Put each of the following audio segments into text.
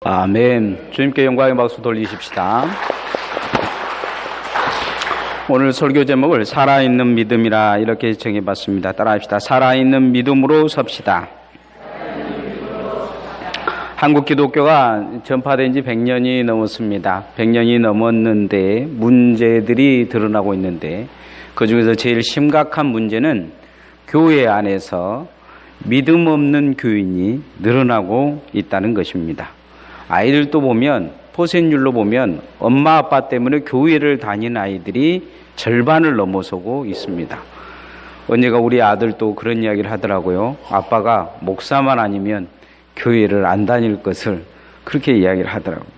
아멘. 주님께 영광의 박수 돌리십시다. 오늘 설교 제목을 살아있는 믿음이라 이렇게 정해봤습니다. 따라합시다. 살아있는 믿음으로 섭시다. 한국 기독교가 전파된 지 100년이 넘었습니다. 100년이 넘었는데 문제들이 드러나고 있는데 그중에서 제일 심각한 문제는 교회 안에서 믿음 없는 교인이 늘어나고 있다는 것입니다. 아이들도 보면 퍼센트율로 보면 엄마 아빠 때문에 교회를 다니는 아이들이 절반을 넘어서고 있습니다. 언제가 우리 아들도 그런 이야기를 하더라고요. 아빠가 목사만 아니면 교회를 안 다닐 것을 그렇게 이야기를 하더라고요.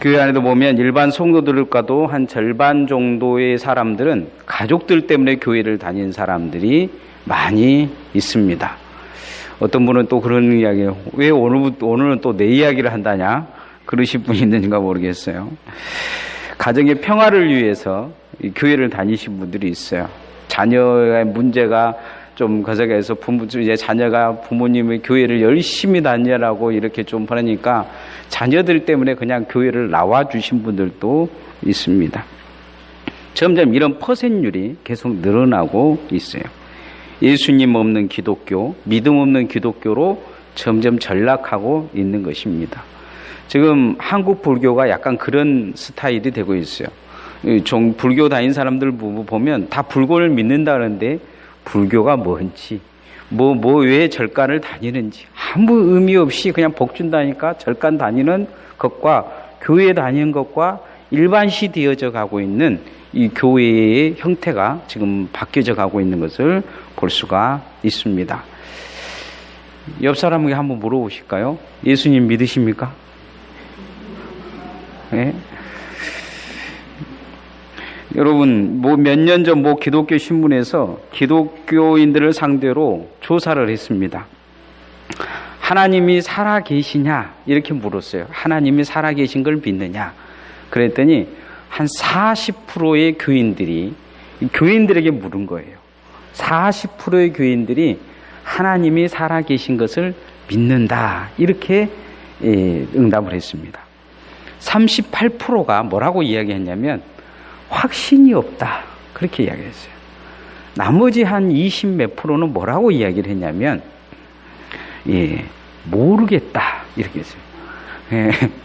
교회 안에도 보면 일반 성도들과도 한 절반 정도의 사람들은 가족들 때문에 교회를 다니는 사람들이 많이 있습니다. 어떤 분은 또 그런 이야기예요. 왜 오늘은 또 내 이야기를 한다냐? 그러실 분이 있는가 모르겠어요. 가정의 평화를 위해서 교회를 다니신 분들이 있어요. 자녀의 문제가 좀 거세게해서 이제 자녀가 부모님의 교회를 열심히 다니라고 이렇게 좀 그러니까 자녀들 때문에 그냥 교회를 나와 주신 분들도 있습니다. 점점 이런 퍼센트율이 계속 늘어나고 있어요. 예수님 없는 기독교, 믿음 없는 기독교로 점점 전락하고 있는 것입니다. 지금 한국 불교가 약간 그런 스타일이 되고 있어요. 불교 다닌 사람들 보면 다 불교를 믿는다는데 불교가 뭔지, 왜 절간을 다니는지 아무 의미 없이 그냥 복 준다니까 절간 다니는 것과 교회 다니는 것과 일반시 되어져 가고 있는 이 교회의 형태가 지금 바뀌어져 가고 있는 것을 볼 수가 있습니다. 옆 사람에게 한번 물어보실까요? 예수님 믿으십니까? 네? 여러분, 몇 년 전 기독교 신문에서 기독교인들을 상대로 조사를 했습니다. 하나님이 살아 계시냐? 이렇게 물었어요. 하나님이 살아 계신 걸 믿느냐? 그랬더니 한 40%의 교인들에게 물은 거예요. 40%의 교인들이 하나님이 살아 계신 것을 믿는다. 이렇게 응답을 했습니다. 38%가 뭐라고 이야기했냐면 확신이 없다. 그렇게 이야기했어요. 나머지 한 20 몇 프로는 뭐라고 이야기를 했냐면 모르겠다. 이렇게 했어요.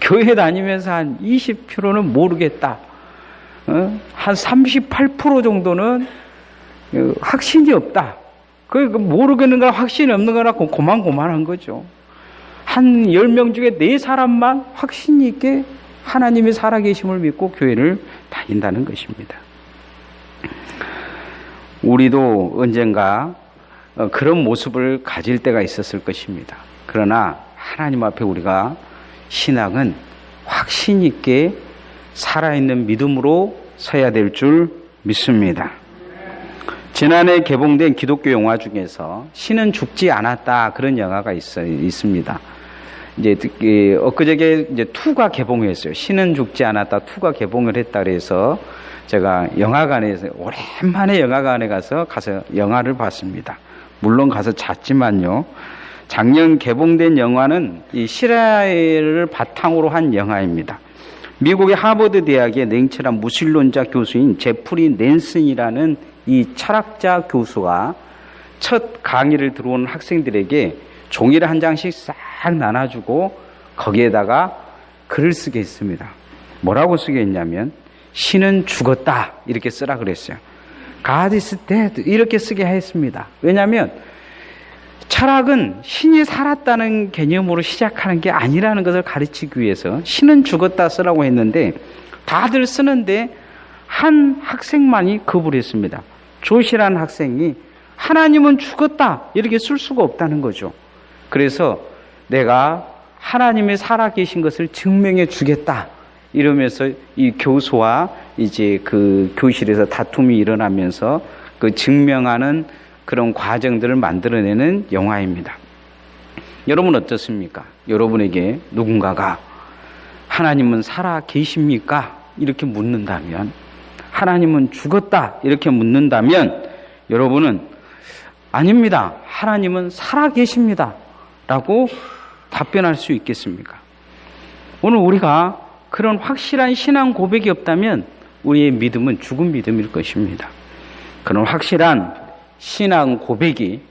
교회 다니면서 한 20%는 모르겠다. 한 38% 정도는 확신이 없다. 모르겠는 거랑 확신이 없는 거랑 고만고만한 거죠. 한 10명 중에 4사람만 확신이 있게 하나님의 살아계심을 믿고 교회를 다닌다는 것입니다. 우리도 언젠가 그런 모습을 가질 때가 있었을 것입니다. 그러나 하나님 앞에 우리가 신앙은 확신 있게 살아있는 믿음으로 서야 될 줄 믿습니다. 지난해 개봉된 기독교 영화 중에서 신은 죽지 않았다 그런 영화가 있습니다. 이제 엊그저께 이제 2가 개봉했어요. 신은 죽지 않았다 2가 개봉을 했다 그래서 제가 영화관에서 오랜만에 영화관에 가서 영화를 봤습니다. 물론 가서 잤지만요. 작년 개봉된 영화는 이 실화를 바탕으로 한 영화입니다. 미국의 하버드 대학의 냉철한 무신론자 교수인 제프리 낸슨이라는 이 철학자 교수가 첫 강의를 들어오는 학생들에게 종이를 한 장씩 싹 나눠주고 거기에다가 글을 쓰게 했습니다. 뭐라고 쓰게 했냐면 신은 죽었다 이렇게 쓰라 그랬어요. God is dead 이렇게 쓰게 했습니다. 왜냐하면 철학은 신이 살았다는 개념으로 시작하는 게 아니라는 것을 가르치기 위해서 신은 죽었다 쓰라고 했는데 다들 쓰는데 한 학생만이 거부를 했습니다. 조시라는 학생이 하나님은 죽었다 이렇게 쓸 수가 없다는 거죠. 그래서 내가 하나님이 살아계신 것을 증명해 주겠다 이러면서 이 교수와 이제 그 교실에서 다툼이 일어나면서 그 증명하는 그런 과정들을 만들어내는 영화입니다. 여러분 어떻습니까? 여러분에게 누군가가 하나님은 살아 계십니까? 이렇게 묻는다면, 하나님은 죽었다 이렇게 묻는다면 여러분은 아닙니다. 하나님은 살아 계십니다. 라고 답변할 수 있겠습니까? 오늘 우리가 그런 확실한 신앙 고백이 없다면 우리의 믿음은 죽은 믿음일 것입니다. 그런 확실한 신앙 고백이,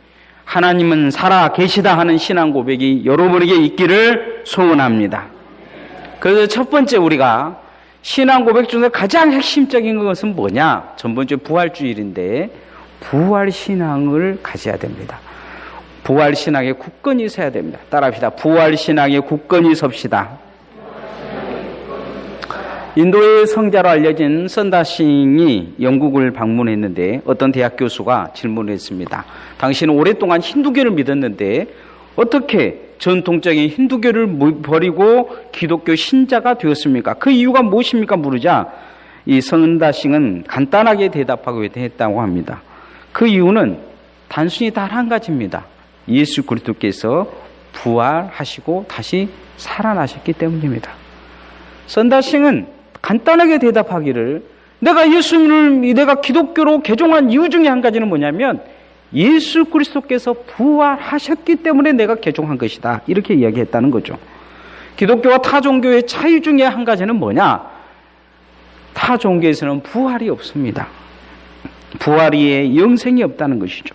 하나님은 살아 계시다 하는 신앙 고백이 여러분에게 있기를 소원합니다. 그래서 첫 번째 우리가 신앙 고백 중에서 가장 핵심적인 것은 뭐냐? 전번주에 부활주일인데 부활신앙을 가져야 됩니다. 부활신앙에 굳건히 서야 됩니다. 따라합시다. 부활신앙에 굳건히 섭시다. 인도의 성자로 알려진 선다싱이 영국을 방문했는데 어떤 대학 교수가 질문을 했습니다. 당신은 오랫동안 힌두교를 믿었는데 어떻게 전통적인 힌두교를 버리고 기독교 신자가 되었습니까? 그 이유가 무엇입니까? 물으자 이 선다싱은 간단하게 대답하고 했다고 합니다. 그 이유는 단순히 단 한 가지입니다. 예수 그리스도께서 부활하시고 다시 살아나셨기 때문입니다. 선다싱은 간단하게 대답하기를 내가 기독교로 개종한 이유 중에 한 가지는 뭐냐면 예수 그리스도께서 부활하셨기 때문에 내가 개종한 것이다. 이렇게 이야기했다는 거죠. 기독교와 타 종교의 차이 중에 한 가지는 뭐냐? 타 종교에서는 부활이 없습니다. 부활이에 영생이 없다는 것이죠.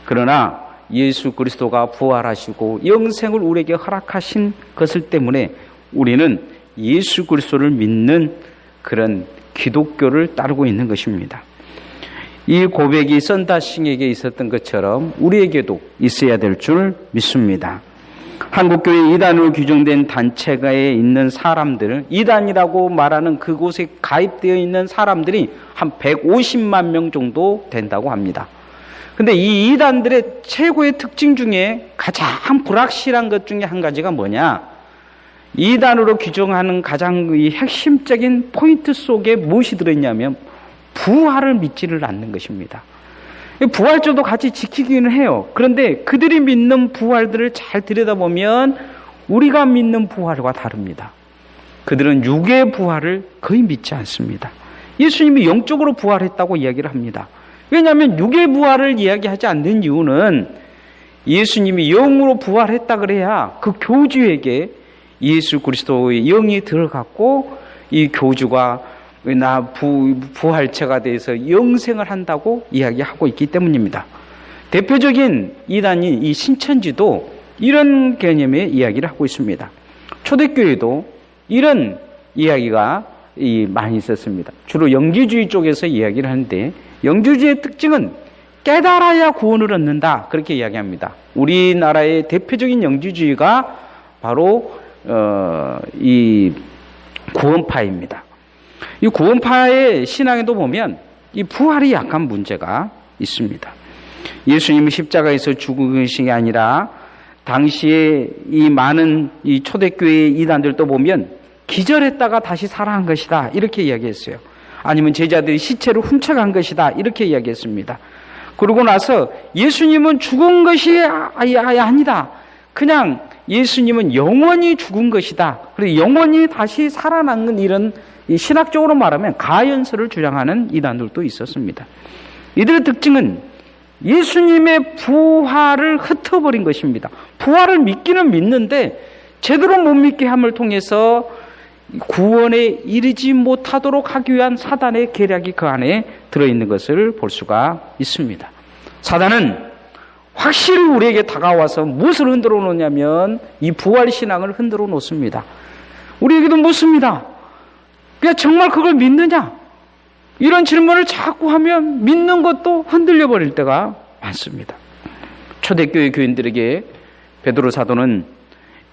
그러나 예수 그리스도가 부활하시고 영생을 우리에게 허락하신 것을 때문에 우리는 예수 그리스도를 믿는 그런 기독교를 따르고 있는 것입니다. 이 고백이 선다싱에게 있었던 것처럼 우리에게도 있어야 될 줄 믿습니다. 한국교회 이단으로 규정된 단체가에 있는 사람들, 이단이라고 말하는 그곳에 가입되어 있는 사람들이 한 150만 명 정도 된다고 합니다. 근데 이 이단들의 최고의 특징 중에 가장 불확실한 것 중에 한 가지가 뭐냐? 이단으로 규정하는 가장 핵심적인 포인트 속에 무엇이 들어있냐면 부활을 믿지를 않는 것입니다. 부활절도 같이 지키기는 해요. 그런데 그들이 믿는 부활들을 잘 들여다보면 우리가 믿는 부활과 다릅니다. 그들은 육의 부활을 거의 믿지 않습니다. 예수님이 영적으로 부활했다고 이야기를 합니다. 왜냐하면 육의 부활을 이야기하지 않는 이유는 예수님이 영으로 부활했다 그래야 그 교주에게 예수 그리스도의 영이 들어갔고 이 교주가 부활체가 돼서 영생을 한다고 이야기하고 있기 때문입니다. 대표적인 이단인 이 신천지도 이런 개념의 이야기를 하고 있습니다. 초대교회도 이런 이야기가 많이 있었습니다. 주로 영지주의 쪽에서 이야기를 하는데 영지주의의 특징은 깨달아야 구원을 얻는다 그렇게 이야기합니다. 우리나라의 대표적인 영지주의가 바로 이 구원파입니다. 이 구원파의 신앙에도 보면 이 부활이 약간 문제가 있습니다. 예수님이 십자가에서 죽은 것이 아니라 당시에 이 많은 이 초대교회 이단들도 보면 기절했다가 다시 살아난 것이다 이렇게 이야기했어요. 아니면 제자들이 시체를 훔쳐간 것이다 이렇게 이야기했습니다. 그러고 나서 예수님은 죽은 것이 아니다. 그냥 예수님은 영원히 죽은 것이다. 그리고 영원히 다시 살아나는 이런 신학적으로 말하면 가연설을 주장하는 이단들도 있었습니다. 이들의 특징은 예수님의 부활을 흩어버린 것입니다. 부활을 믿기는 믿는데 제대로 못 믿게 함을 통해서 구원에 이르지 못하도록 하기 위한 사단의 계략이 그 안에 들어있는 것을 볼 수가 있습니다. 사단은 확실히 우리에게 다가와서 무엇을 흔들어 놓냐면 이 부활신앙을 흔들어 놓습니다. 우리에게도 묻습니다. 그냥 정말 그걸 믿느냐? 이런 질문을 자꾸 하면 믿는 것도 흔들려 버릴 때가 많습니다. 초대교회 교인들에게 베드로 사도는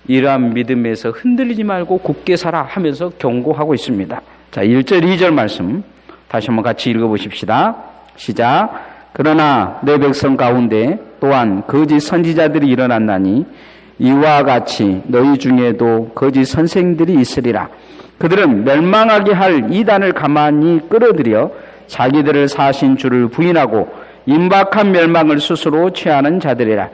이러한 믿음에서 흔들리지 말고 굳게 살아 하면서 경고하고 있습니다. 자, 1절 2절 말씀 다시 한번 같이 읽어보십시다. 시작. 그러나 내 백성 가운데 또한 거짓 선지자들이 일어났나니 이와 같이 너희 중에도 거짓 선생들이 있으리라. 그들은 멸망하게 할 이단을 가만히 끌어들여 자기들을 사신 주를 부인하고 임박한 멸망을 스스로 취하는 자들이라.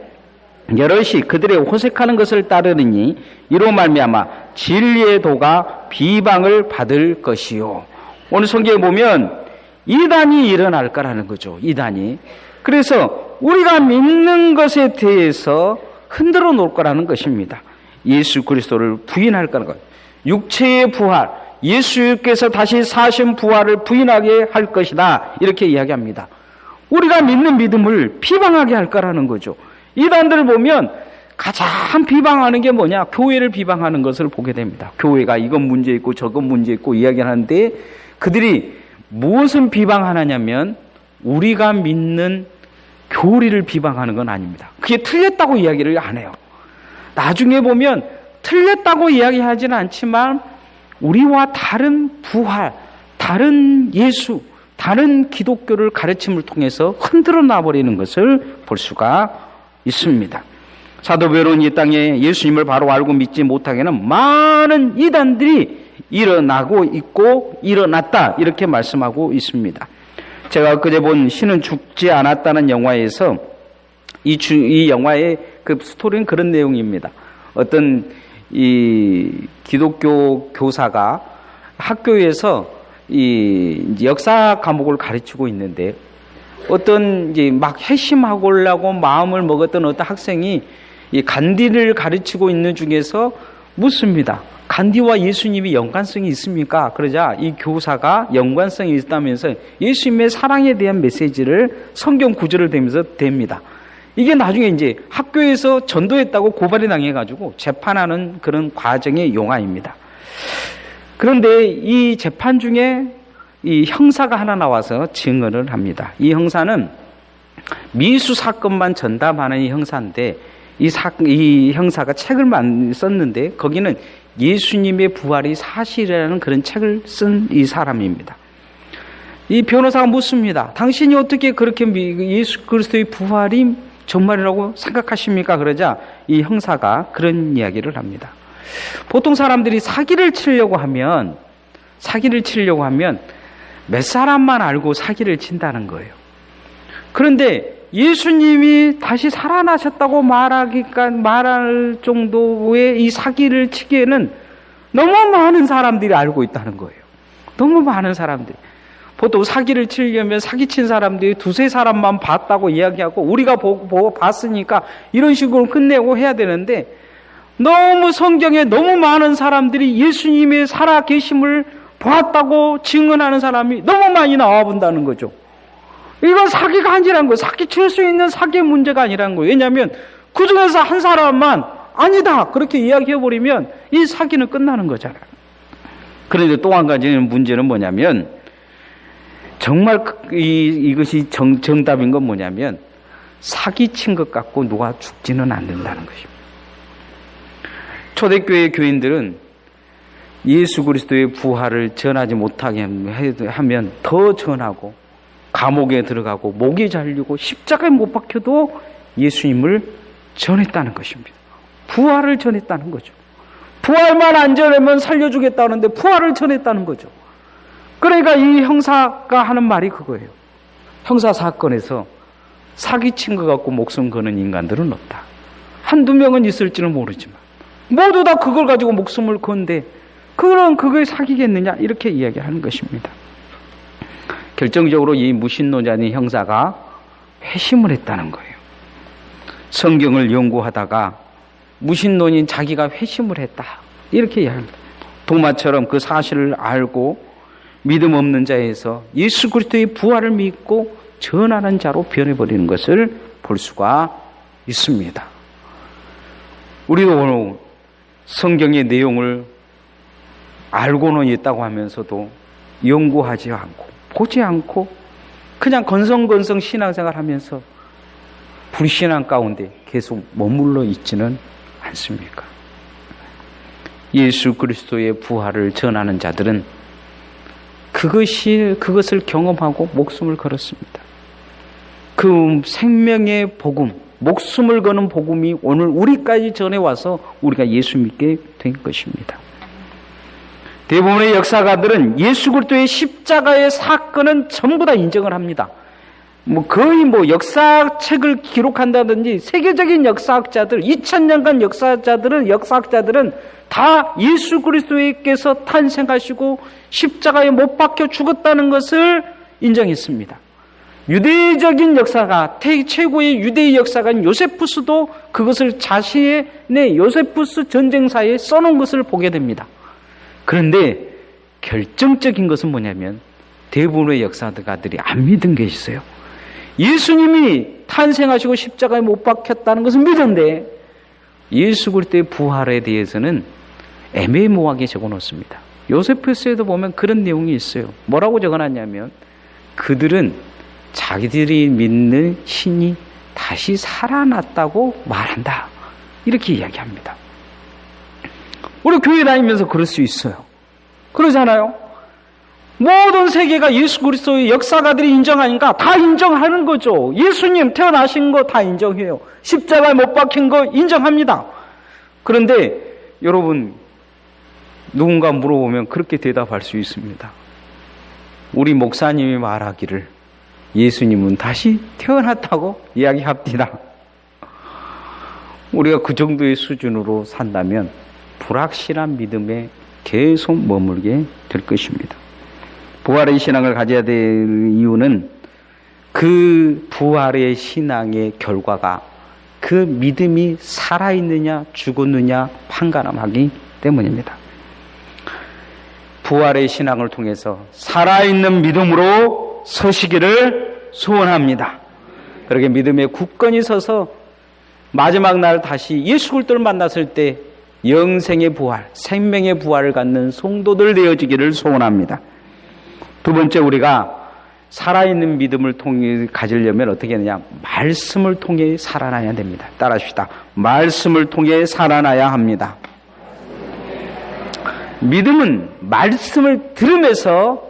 여럿이 그들의 호색하는 것을 따르느니 이로 말미암아 진리의 도가 비방을 받을 것이요. 오늘 성경에 보면 이단이 일어날 거라는 거죠. 이단이. 그래서 우리가 믿는 것에 대해서 흔들어 놓을 거라는 것입니다. 예수 그리스도를 부인할 거라는 것. 육체의 부활, 예수께서 다시 사신 부활을 부인하게 할 것이다. 이렇게 이야기합니다. 우리가 믿는 믿음을 비방하게 할 거라는 거죠. 이단들을 보면 가장 비방하는 게 뭐냐? 교회를 비방하는 것을 보게 됩니다. 교회가 이건 문제 있고 저건 문제 있고 이야기하는데 그들이 무엇을 비방하느냐면 우리가 믿는 교리를 비방하는 건 아닙니다. 그게 틀렸다고 이야기를 안 해요. 나중에 보면 틀렸다고 이야기하지는 않지만 우리와 다른 부활, 다른 예수, 다른 기독교를 가르침을 통해서 흔들어 놔버리는 것을 볼 수가 있습니다. 사도 베드로는 이 땅에 예수님을 바로 알고 믿지 못하게는 많은 이단들이 일어나고 있고 일어났다 이렇게 말씀하고 있습니다. 제가 엊그제 본 신은 죽지 않았다는 영화에서 이 영화의 그 스토리는 그런 내용입니다. 어떤 이 기독교 교사가 학교에서 이 역사 과목을 가르치고 있는데 어떤 이제 막 회심하고려고 마음을 먹었던 어떤 학생이 이 간디를 가르치고 있는 중에서 묻습니다. 간디와 예수님이 연관성이 있습니까? 그러자 이 교사가 연관성이 있다면서 예수님의 사랑에 대한 메시지를 성경 구절을 대면서 댑니다. 이게 나중에 이제 학교에서 전도했다고 고발이 당해가지고 재판하는 그런 과정의 용어입니다. 그런데 이 재판 중에 이 형사가 하나 나와서 증언을 합니다. 이 형사는 미수 사건만 전담하는 이 형사인데 이 형사가 책을 썼는데 거기는 예수님의 부활이 사실이라는 그런 책을 쓴 이 사람입니다. 이 변호사가 묻습니다. 당신이 어떻게 그렇게 예수 그리스도의 부활이 정말이라고 생각하십니까? 그러자 이 형사가 그런 이야기를 합니다. 보통 사람들이 사기를 치려고 하면 몇 사람만 알고 사기를 친다는 거예요. 그런데 예수님이 다시 살아나셨다고 말할 정도의 이 사기를 치기에는 너무 많은 사람들이 알고 있다는 거예요. 너무 많은 사람들이. 보통 사기를 치려면 사기친 사람들이 두세 사람만 봤다고 이야기하고 우리가 보고 봤으니까 이런 식으로 끝내고 해야 되는데 너무 성경에 너무 많은 사람들이 예수님의 살아계심을 봤다고 증언하는 사람이 너무 많이 나와 본다는 거죠. 이건 사기가 아니라는 거예요. 사기칠 수 있는 사기의 문제가 아니라는 거예요. 왜냐하면 그 중에서 한 사람만 아니다 그렇게 이야기해버리면 이 사기는 끝나는 거잖아요. 그런데 또 한 가지는 문제는 뭐냐면 정말 이것이 정답인 건 뭐냐면 사기친 것 갖고 누가 죽지는 않는다는 것입니다. 초대교회 교인들은 예수 그리스도의 부활을 전하지 못하게 하면 더 전하고 감옥에 들어가고 목이 잘리고 십자가에 못 박혀도 예수님을 전했다는 것입니다. 부활을 전했다는 거죠. 부활만 안 전하면 살려주겠다는데 부활을 전했다는 거죠. 그러니까 이 형사가 하는 말이 그거예요. 형사 사건에서 사기친 것 갖고 목숨 거는 인간들은 없다. 한두 명은 있을지는 모르지만 모두 다 그걸 가지고 목숨을 건데 그럼 그게 사기겠느냐 이렇게 이야기하는 것입니다. 결정적으로 이 무신론자인 형사가 회심을 했다는 거예요. 성경을 연구하다가 무신론인 자기가 회심을 했다 이렇게 이야기합니다. 도마처럼 그 사실을 알고 믿음 없는 자에서 예수 그리스도의 부활을 믿고 전하는 자로 변해버리는 것을 볼 수가 있습니다. 우리도 오늘 성경의 내용을 알고는 있다고 하면서도 연구하지 않고 보지 않고 그냥 건성건성 신앙생활 하면서 불신앙 가운데 계속 머물러 있지는 않습니까? 예수 그리스도의 부활을 전하는 자들은 그것을 경험하고 목숨을 걸었습니다. 그 생명의 복음, 목숨을 거는 복음이 오늘 우리까지 전해와서 우리가 예수 믿게 된 것입니다. 대부분의 역사가들은 예수 그리스도의 십자가의 사건은 전부 다 인정을 합니다. 거의 역사책을 기록한다든지 세계적인 역사학자들, 2000년간 역사학자들은 다 예수 그리스도께서 탄생하시고 십자가에 못 박혀 죽었다는 것을 인정했습니다. 유대적인 역사가 최고의 유대의 역사가인 요세푸스도 그것을 자신의 요세푸스 전쟁사에 써놓은 것을 보게 됩니다. 그런데 결정적인 것은 뭐냐면 대부분의 역사가들이 안 믿은 게 있어요. 예수님이 탄생하시고 십자가에 못 박혔다는 것은 믿은데 예수 그리스도의 부활에 대해서는 애매모호하게 적어놓습니다. 요세푸스에도 보면 그런 내용이 있어요. 뭐라고 적어놨냐면 그들은 자기들이 믿는 신이 다시 살아났다고 말한다. 이렇게 이야기합니다. 우리 교회 다니면서 그럴 수 있어요. 그러잖아요. 모든 세계가 예수 그리스도의 역사가들이 인정하니까 다 인정하는 거죠. 예수님 태어나신 거 다 인정해요. 십자가에 못 박힌 거 인정합니다. 그런데 여러분 누군가 물어보면 그렇게 대답할 수 있습니다. 우리 목사님이 말하기를 예수님은 다시 태어났다고 이야기합니다. 우리가 그 정도의 수준으로 산다면 불확실한 믿음에 계속 머물게 될 것입니다. 부활의 신앙을 가져야 될 이유는 그 부활의 신앙의 결과가 그 믿음이 살아있느냐 죽었느냐 판가름하기 때문입니다. 부활의 신앙을 통해서 살아있는 믿음으로 서시기를 소원합니다. 그렇게 믿음에 굳건히 서서 마지막 날 다시 예수 그리스도를 만났을 때 영생의 부활, 생명의 부활을 갖는 성도들 되어지기를 소원합니다. 두 번째, 우리가 살아있는 믿음을 통해 가지려면 어떻게 하느냐? 말씀을 통해 살아나야 됩니다. 따라합시다. 말씀을 통해 살아나야 합니다. 믿음은 말씀을 들으면서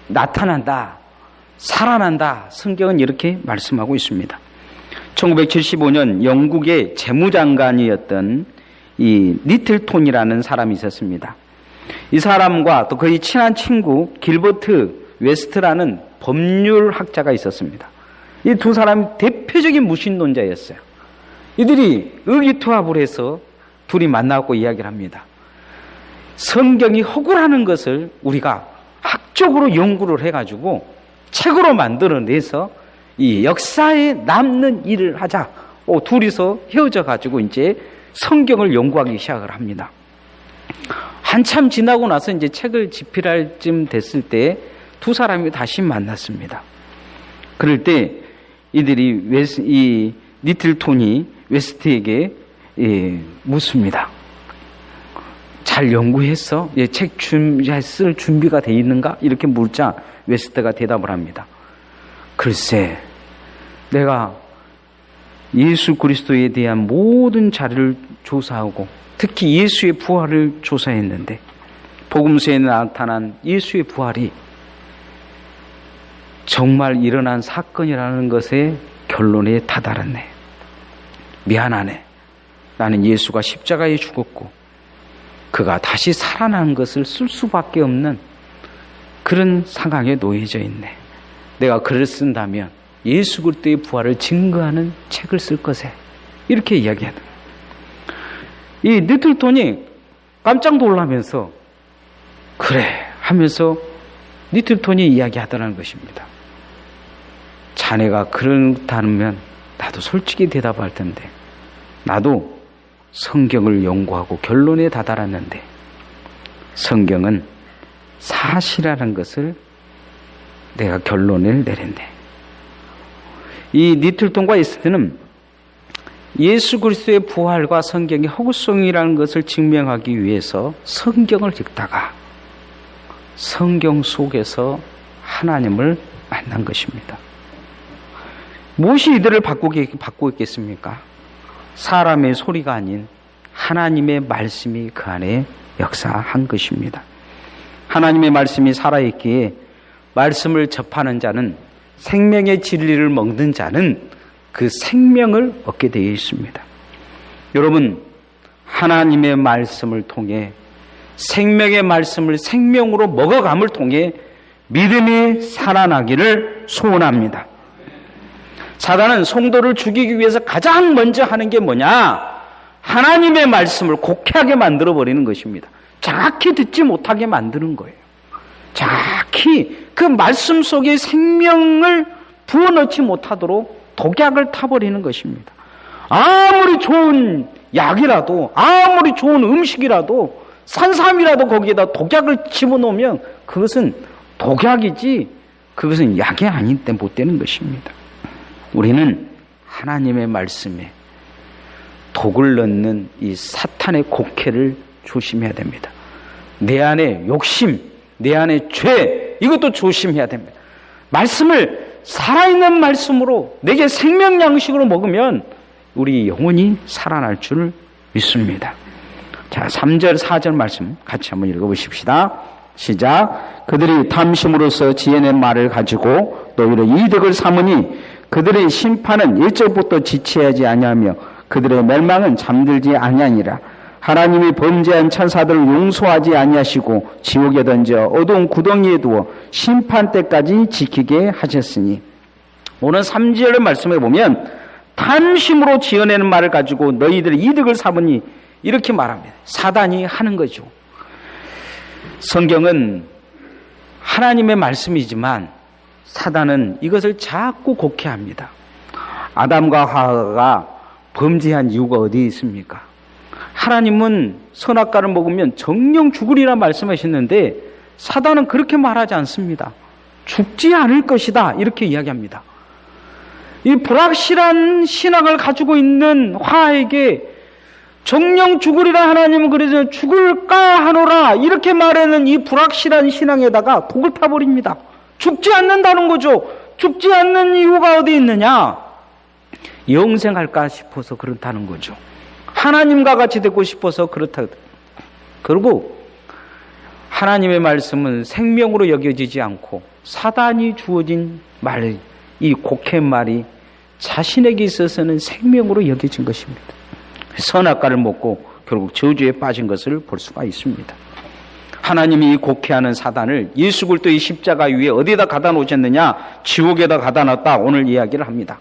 나타난다, 살아난다. 성경은 이렇게 말씀하고 있습니다. 1975년 영국의 재무장관이었던 이 니틀톤이라는 사람이 있었습니다. 이 사람과 또 그의 친한 친구 길버트 웨스트라는 법률학자가 있었습니다. 이 두 사람이 대표적인 무신론자였어요. 이들이 의기투합을 해서 둘이 만나고 이야기를 합니다. 성경이 허구라는 것을 우리가 학적으로 연구를 해가지고 책으로 만들어내서 이 역사에 남는 일을 하자. 둘이서 헤어져 가지고 이제 성경을 연구하기 시작을 합니다. 한참 지나고 나서 이제 책을 집필할 쯤 됐을 때 두 사람이 다시 만났습니다. 그럴 때 이들이 이 니틀톤이 웨스트에게 묻습니다. 잘 연구했어? 책 쓸 준비가 돼 있는가? 이렇게 묻자 웨스트가 대답을 합니다. 글쎄, 내가 예수 그리스도에 대한 모든 자료를 조사하고 특히 예수의 부활을 조사했는데 복음서에 나타난 예수의 부활이 정말 일어난 사건이라는 것에 결론에 다다랐네. 미안하네. 나는 예수가 십자가에 죽었고 그가 다시 살아난 것을 쓸 수밖에 없는 그런 상황에 놓여져 있네. 내가 글을 쓴다면 예수 그리스도의 부활을 증거하는 책을 쓸 것에 이렇게 이야기하다. 이 니틀톤이 깜짝 놀라면서 그래 하면서 니틀톤이 이야기하더라는 것입니다. 자네가 그렇다면 나도 솔직히 대답할 텐데 나도 성경을 연구하고 결론에 다다랐는데 성경은 사실이라는 것을 내가 결론을 내렸네. 이 니틀톤과 웨스트는 예수 그리스도의 부활과 성경의 허구성이라는 것을 증명하기 위해서 성경을 읽다가 성경 속에서 하나님을 만난 것입니다. 무엇이 이들을 바꾸고 있겠습니까? 사람의 소리가 아닌 하나님의 말씀이 그 안에 역사한 것입니다. 하나님의 말씀이 살아있기에 말씀을 접하는 자는 생명의 진리를 먹는 자는 그 생명을 얻게 되어 있습니다. 여러분, 하나님의 말씀을 통해 생명의 말씀을 생명으로 먹어감을 통해 믿음이 살아나기를 소원합니다. 사단은 성도를 죽이기 위해서 가장 먼저 하는 게 뭐냐? 하나님의 말씀을 곡해하게 만들어버리는 것입니다. 정확히 듣지 못하게 만드는 거예요. 정확히 그 말씀 속에 생명을 부어넣지 못하도록 독약을 타버리는 것입니다. 아무리 좋은 약이라도 아무리 좋은 음식이라도 산삼이라도 거기에다 독약을 집어넣으면 그것은 독약이지 그것은 약이 아닌 때 못 되는 것입니다. 우리는 하나님의 말씀에 독을 넣는 이 사탄의 곡해를 조심해야 됩니다. 내 안에 욕심, 내 안에 죄, 이것도 조심해야 됩니다. 말씀을 살아있는 말씀으로 내게 생명 양식으로 먹으면 우리 영혼이 살아날 줄 믿습니다. 자, 3절 4절 말씀 같이 한번 읽어보십시다. 시작. 그들이 탐심으로써 지어낸 말을 가지고 너희를 이득을 삼으니 그들의 심판은 1절부터 지체하지 아니하며 그들의 멸망은 잠들지 아니하니라. 하나님이 범죄한 천사들을 용서하지 아니하시고 지옥에 던져 어두운 구덩이에 두어 심판 때까지 지키게 하셨으니. 오늘 3절의 말씀에 보면 탐심으로 지어내는 말을 가지고 너희들의 이득을 삼으니 이렇게 말합니다. 사단이 하는 거죠. 성경은 하나님의 말씀이지만 사단은 이것을 자꾸 곡해합니다. 아담과 하와가 범죄한 이유가 어디에 있습니까? 하나님은 선악과를 먹으면 정령 죽으리라 말씀하셨는데 사단은 그렇게 말하지 않습니다. 죽지 않을 것이다 이렇게 이야기합니다. 이 불확실한 신앙을 가지고 있는 화에게 정령 죽으리라 하나님은 그래서 죽을까 하노라 이렇게 말하는 이 불확실한 신앙에다가 독을 타버립니다. 죽지 않는다는 거죠. 죽지 않는 이유가 어디 있느냐? 영생할까 싶어서 그렇다는 거죠. 하나님과 같이 되고 싶어서 그렇다. 그리고 하나님의 말씀은 생명으로 여겨지지 않고 사단이 주어진 말, 이 곡해말이 자신에게 있어서는 생명으로 여겨진 것입니다. 선악과를 먹고 결국 저주에 빠진 것을 볼 수가 있습니다. 하나님이 이 곡해하는 사단을 예수 그리스도의 십자가 위에 어디에다 갖다 놓으셨느냐? 지옥에다 갖다 놨다 오늘 이야기를 합니다.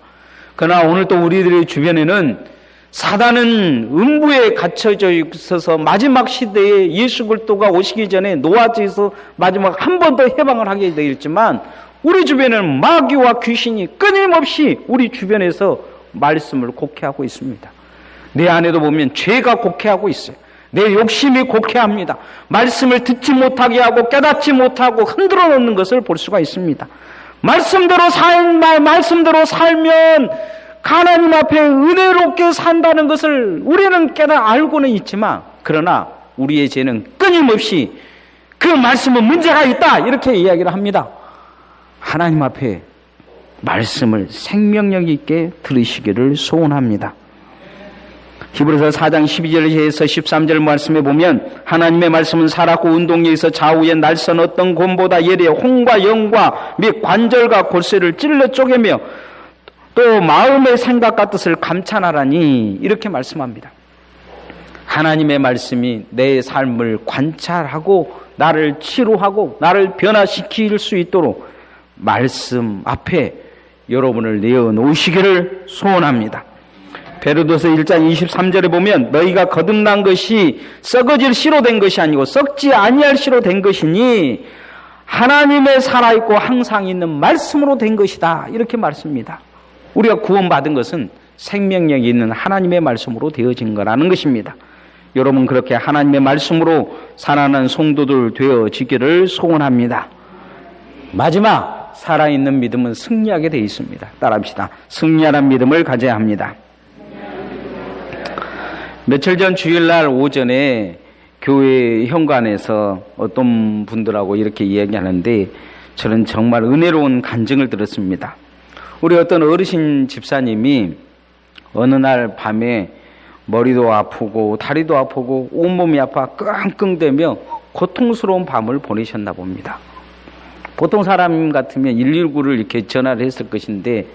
그러나 오늘 또 우리들의 주변에는 사단은 음부에 갇혀져 있어서 마지막 시대에 예수 그리스도가 오시기 전에 노아지에서 마지막 한 번 더 해방을 하게 되어 있지만 우리 주변에는 마귀와 귀신이 끊임없이 우리 주변에서 말씀을 곡해하고 있습니다. 내 안에도 보면 죄가 곡해하고 있어요. 내 욕심이 곡해합니다. 말씀을 듣지 못하게 하고 깨닫지 못하고 흔들어 놓는 것을 볼 수가 있습니다. 말씀대로 살면 하나님 앞에 은혜롭게 산다는 것을 우리는 알고는 있지만 그러나 우리의 죄는 끊임없이 그 말씀은 문제가 있다 이렇게 이야기를 합니다. 하나님 앞에 말씀을 생명력 있게 들으시기를 소원합니다. 히브리서 4장 12절에서 13절 말씀에 보면 하나님의 말씀은 살았고 운동에 있어 좌우에 날선 어떤 곰보다 예리해 혼과 영과 및 관절과 골쇠를 찔러 쪼개며 또 마음의 생각과 뜻을 감찰하라니 이렇게 말씀합니다. 하나님의 말씀이 내 삶을 관찰하고 나를 치료하고 나를 변화시킬 수 있도록 말씀 앞에 여러분을 내어놓으시기를 소원합니다. 베드로서 1장 23절에 보면 너희가 거듭난 것이 썩어질 씨로 된 것이 아니고 썩지 아니할 씨로 된 것이니 하나님의 살아있고 항상 있는 말씀으로 된 것이다 이렇게 말씀입니다. 우리가 구원받은 것은 생명력이 있는 하나님의 말씀으로 되어진 거라는 것입니다. 여러분 그렇게 하나님의 말씀으로 살아나는 성도들 되어지기를 소원합니다. 마지막 살아있는 믿음은 승리하게 되어 있습니다. 따라합시다. 승리하는 믿음을 가져야 합니다. 며칠 전 주일날 오전에 교회 현관에서 어떤 분들하고 이렇게 이야기하는데 저는 정말 은혜로운 간증을 들었습니다. 우리 어떤 어르신 집사님이 어느 날 밤에 머리도 아프고 다리도 아프고 온몸이 아파 끙끙대며 고통스러운 밤을 보내셨나 봅니다. 보통 사람 같으면 119를 이렇게 전화를 했을 것인데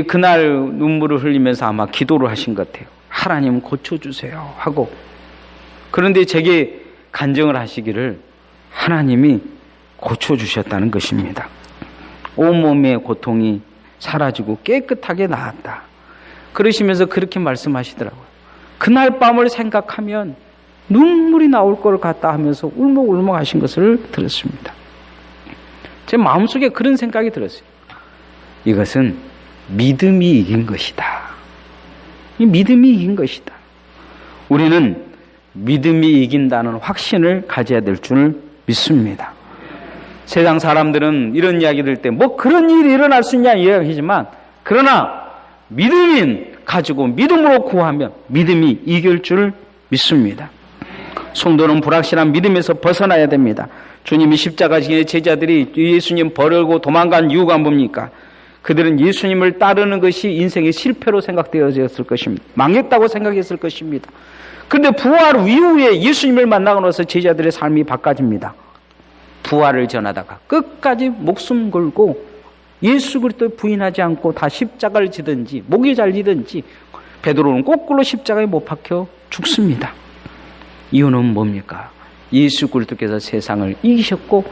그날 눈물을 흘리면서 아마 기도를 하신 것 같아요. 하나님 고쳐주세요 하고. 그런데 제게 간증을 하시기를 하나님이 고쳐주셨다는 것입니다. 온몸의 고통이 사라지고 깨끗하게 나았다. 그러시면서 그렇게 말씀하시더라고요. 그날 밤을 생각하면 눈물이 나올 것 같다 하면서 울먹울먹 하신 것을 들었습니다. 제 마음속에 그런 생각이 들었어요. 이것은 믿음이 이긴 것이다. 이 믿음이 이긴 것이다. 우리는 믿음이 이긴다는 확신을 가져야 될 줄 믿습니다. 세상 사람들은 이런 이야기 들 때 뭐 그런 일이 일어날 수 있냐 이야기하지만, 그러나 믿음인 가지고 믿음으로 구하면 믿음이 이길 줄 믿습니다. 성도는 불확실한 믿음에서 벗어나야 됩니다. 주님이 십자가 지에 제자들이 예수님 버리고 도망간 이유가 뭡니까? 그들은 예수님을 따르는 것이 인생의 실패로 생각되어졌을 것입니다. 망했다고 생각했을 것입니다. 그런데 부활 이후에 예수님을 만나고 나서 제자들의 삶이 바꿔집니다. 부활을 전하다가 끝까지 목숨 걸고 예수 그리스도를 부인하지 않고 다 십자가를 지든지 목이 잘리든지, 베드로는 거꾸로 십자가에 못 박혀 죽습니다. 이유는 뭡니까? 예수 그리스도께서 세상을 이기셨고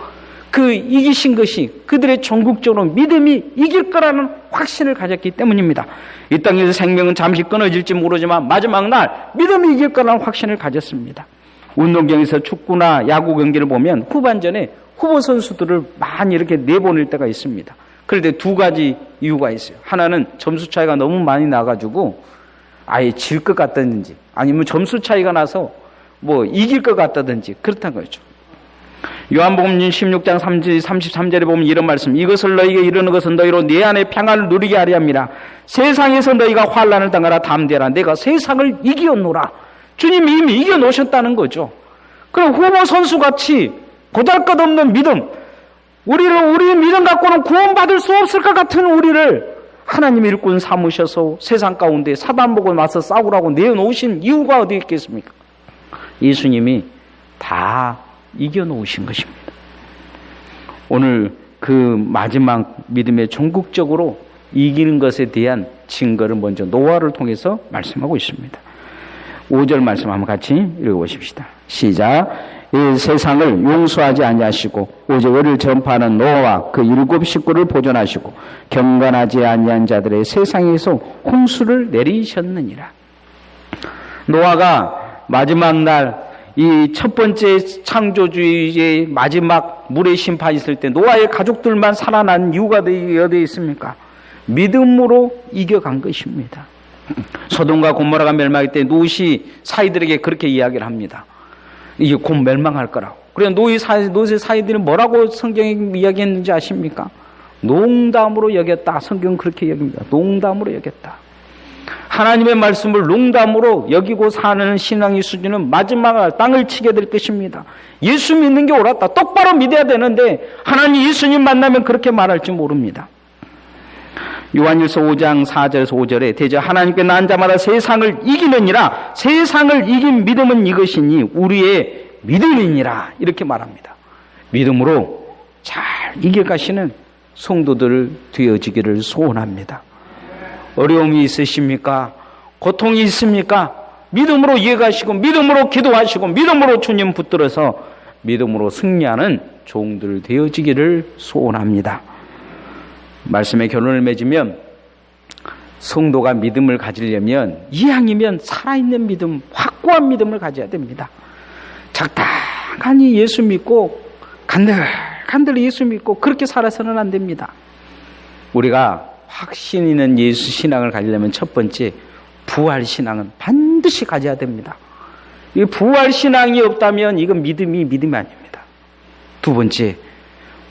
그 이기신 것이 그들의 전국적으로 믿음이 이길 거라는 확신을 가졌기 때문입니다. 이 땅에서 생명은 잠시 끊어질지 모르지만 마지막 날 믿음이 이길 거라는 확신을 가졌습니다. 운동장에서 축구나 야구 경기를 보면 후반전에 후보 선수들을 많이 이렇게 내보낼 때가 있습니다. 그런데 두 가지 이유가 있어요. 하나는 점수 차이가 너무 많이 나가지고 아예 질 것 같다든지, 아니면 점수 차이가 나서 뭐 이길 것 같다든지 그렇다는 거죠. 요한복음 16장 33절에 보면 이런 말씀, 이것을 너희에게 이르는 것은 너희로 내 안에 평안을 누리게 하려 함이라. 세상에서 너희가 환난을 당하라 담대하라. 내가 세상을 이기었노라. 주님이 이미 이겨놓으셨다는 거죠. 그럼 후보 선수같이 보잘것없는 믿음, 우리의 믿음 갖고는 구원받을 수 없을 것 같은 우리를 하나님의 일꾼 삼으셔서 세상 가운데 사단복을 맞서 싸우라고 내어놓으신 이유가 어디 있겠습니까? 예수님이 다 이겨놓으신 것입니다. 오늘 그 마지막 믿음의 종국적으로 이기는 것에 대한 증거를 먼저 노아를 통해서 말씀하고 있습니다. 5절 말씀 한번 같이 읽어보십시다. 시작. 이 세상을 용서하지 아니하시고 오직 의를 전파하는 노아와 그 7 식구를 보존하시고 경건하지 아니한 자들의 세상에서 홍수를 내리셨느니라. 노아가 마지막 날 이 첫 번째 창조주의의 마지막 물의 심판이 있을 때 노아의 가족들만 살아난 이유가 어디에 있습니까? 믿음으로 이겨간 것입니다. 소돔과 고모라가 멸망할 때 롯이 사이들에게 그렇게 이야기를 합니다. 이게 곧 멸망할 거라고. 그래 롯의 사이들은 뭐라고 성경에 이야기했는지 아십니까? 농담으로 여겼다. 성경은 그렇게 여깁니다. 농담으로 여겼다. 하나님의 말씀을 농담으로 여기고 사는 신앙의 수준은 마지막 땅을 치게 될 것입니다. 예수 믿는 게 옳았다. 똑바로 믿어야 되는데 하나님 예수님 만나면 그렇게 말할지 모릅니다. 요한일서 5장 4절에서 5절에 대저 하나님께 난 자마다 세상을 이기느니라. 세상을 이긴 믿음은 이것이니 우리의 믿음이니라. 이렇게 말합니다. 믿음으로 잘 이겨가시는 성도들 되어지기를 소원합니다. 어려움이 있으십니까? 고통이 있습니까? 믿음으로 이해가시고 믿음으로 기도하시고 믿음으로 주님 붙들어서 믿음으로 승리하는 종들 되어지기를 소원합니다. 말씀의 결론을 맺으면 성도가 믿음을 가지려면 이왕이면 살아있는 믿음, 확고한 믿음을 가져야 됩니다. 적당히 예수 믿고 간들 예수 믿고 그렇게 살아서는 안 됩니다. 우리가 확신 있는 예수 신앙을 가지려면 첫 번째 부활 신앙은 반드시 가져야 됩니다. 이 부활 신앙이 없다면 이건 믿음이 아닙니다. 두 번째,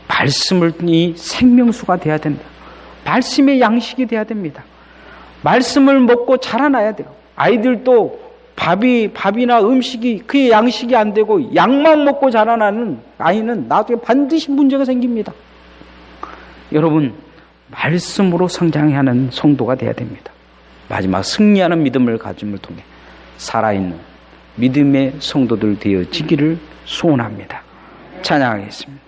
말씀이 생명수가 돼야 된다. 말씀의 양식이 돼야 됩니다. 말씀을 먹고 자라나야 돼요. 아이들도 밥이나 음식이 그의 양식이 안 되고 약만 먹고 자라나는 아이는 나중에 반드시 문제가 생깁니다. 여러분, 말씀으로 성장해야 하는 성도가 돼야 됩니다. 마지막 승리하는 믿음을 가짐을 통해 살아있는 믿음의 성도들 되어지기를 소원합니다. 찬양하겠습니다.